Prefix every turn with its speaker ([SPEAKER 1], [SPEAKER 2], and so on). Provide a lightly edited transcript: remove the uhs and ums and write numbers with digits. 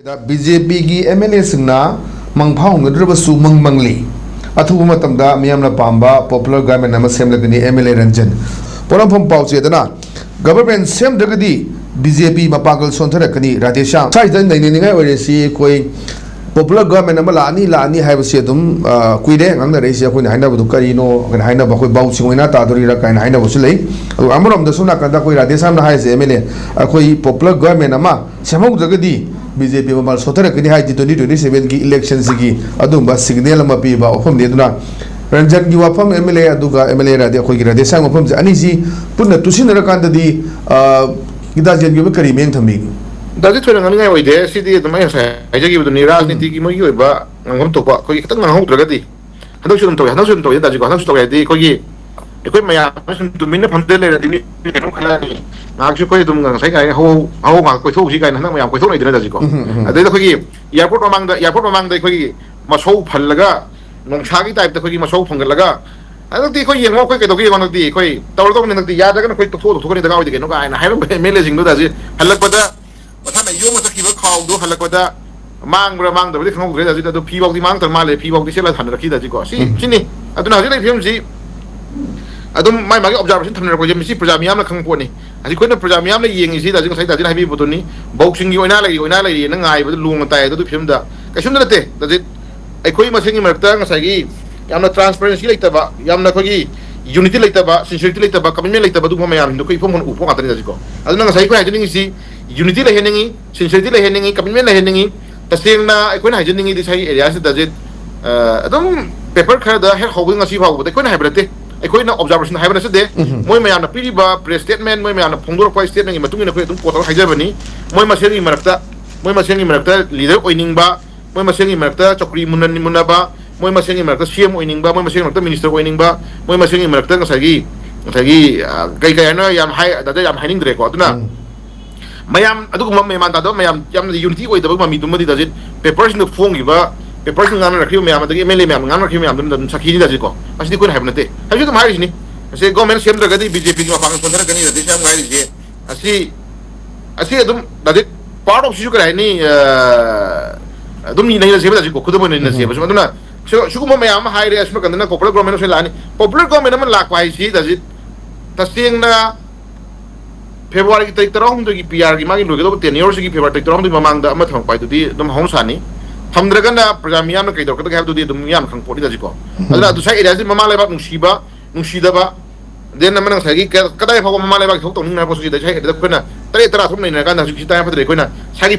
[SPEAKER 1] BJP की MLA सिंगना मंगफाव ngद्रबसु मंगमंगली अथुब मतमदा मियामना पांबा पॉपुलर गवर्नमेंट नम सेमलगनी MLA रंजन पोरमफम पाउचेदना गवर्नमेंट सेमदगदी BJP मपागल सोंथरकनी राधेश्याम साइदन नैनिनिगाय ओरेसी कोई पॉपुलर गवर्नमेंट नम लानी हाइबसे अदुम कुइरे ngangnareisi अखोइन हाइनाबदु करिनो गन हाइनाब अखोइ बाउसिंगोइना तादोरिरा काइन हाइनाबसु लै अमरमदा सुना कंदा कोइ राधेश्यामना हाइसे MLA अखोइ पॉपुलर गवर्नमेंट नम सेमौदगदी BJP ममाल सोथरकनी हाइदि 2027 की इलेक्शन सिगी अदुंबा सिग्नल अमा पीबा ओफम नेदुना रंजन की वाफम MLA अदुगा MLA राधे अखोइ राधेश्याम ओफम से अनिसी पुन्ना तुसिनरकांददी किदाजेन की करी मेंग थमी
[SPEAKER 2] दादी थोड़ा ngani ngai oide sidi adumai sa aijagi buduni rajniti ki moi oiba ngam tokwa koi kitang ngam haudragadi hadau sum to daji ko hadau to yadi koi ekoi maya sum tuminna phamde le dini no khala ni ngak su koi dum ngang sai kai ho ma koi thou si kai nang mayam koi thou nei dina daji ko adai da koi airport mamang da koi masau phallaga nongsa gi type da koi masau phangalaga adati koi yeng mo koi ke dogi ngam di koi tawr dog ni di ya da koi to ko ni da ga oi de no ga na hai MLA jing do daji halak padaท่านนายกมาสักทีว่าเขาดูฮัลโหลก็จะมั่งระมั่งแต่ไม่ได้ขนมเกลือแต่ดูพีบอกที่มั่งแต่มาเลยพีบอกที่เชื่อเราทันเราคิดแต่จีก่อนสินี่อันนั้นที่ได้เพียงสิอันนั้นไม่มาก็ observation ทำในเราก็ยังมีสิประจำยามละครั้งปวดนี่อันที่คนนั้นประจำยามละยิงสิแต่จีก็ใช้แต่จีให้พี่บุตรนี้บอกสิ่งอยู่หน้าอะไรนั่งไงบุตรลุงมันตายตัวเพียงเดียวก็ชุ่มนั่นเองแต่จีไอ้คุยมาสิ่งนี้มันตั้งใส่กี่ยามละ transparency เลยแต่ว่ายามละคุยunity เลยแต่ว่า sincerity เลยแต่ว่า commitment เลยแต่ว่าดูพม่าหินดูคุยพวกมันอุปการะนี่จีก่อนอันนั้นใส่คุยให้จีนี่สิunity เลยเห็นอย่างงี้ sincerity เลยเห็นอย่างงี้ commitment เลยเห็นอย่างงี้แต่เสียงน่ะไอ้คนไหนจะอย่างงี้ที่ใช้ area สิแต่จีต้อง paper แค่เดียวให้เขาวิ่งอาชีพเขาแต่คนไหนให้ไปเลยไอ้คนน่ะ observation ให้ไปเลยสุดเดียวมวยไม่ยามน่ะปีบ่า press statement มวยไม่ยามน่ะพงดูรอย statement อย่างงี้มาตุ้งนี่นะคุยตุ้งปวดท้องหายใจแบบนี้มวยมาเสียงงี้มารับตามวยมาเสียงงี้มารับตา leader โอยนิงบ่ามวยมาเสียงงี้มารับตาจักรีมุนนะบ่มวยมาเสียงงี้มารับตา CM โอยนิงบ่มวยมาเสียงงี้มารับตา minister โอยนิงบ่มวยมาเสียงงี้มารับตาใส่กี่ไกลๆน่ะยามให้แต่ยามให้นิ่งเด็กกว่าตุ้งน่ะmayam adu ko mayam ta do mayam yam unity oi da ba mi dum di da jit papers no phone gi ba papers ngam na khiu mayam da MLA mayam ngam na khiu mayam dum sakhi da jit ko asdi ko hai bnate ha ju tum hai ni se government sem da gadi BJP ma pang sondra gani da disam ngai ji asi adum da jit part of shu kai ni adum ni nei da sem da jit ko khudum nei na se ba so na shu ko mayam hai re asma kan na popular government se la ni popular government man la kwai si da jit ta sing na February की तारीख तरह हम तो की PR की मांगी लोगे तो 10 years की February तारीख तरह हम तो मांग दा अमत हम पाई तो दी दम हम सानी हम दरगन ना प्रजामियां में कई तो कत तो दी दम याम खंग पोड़ी दाजी को अदला तो साइड ऐसे ममा लेबा नुशीदा बा देन नमन सागी कदाई फको ममा लेबा तो निंग ना पोसु दी दाजी है तो कोना तरे तरा थुम नहीं ना का ना सिता या फदरे कोना सागी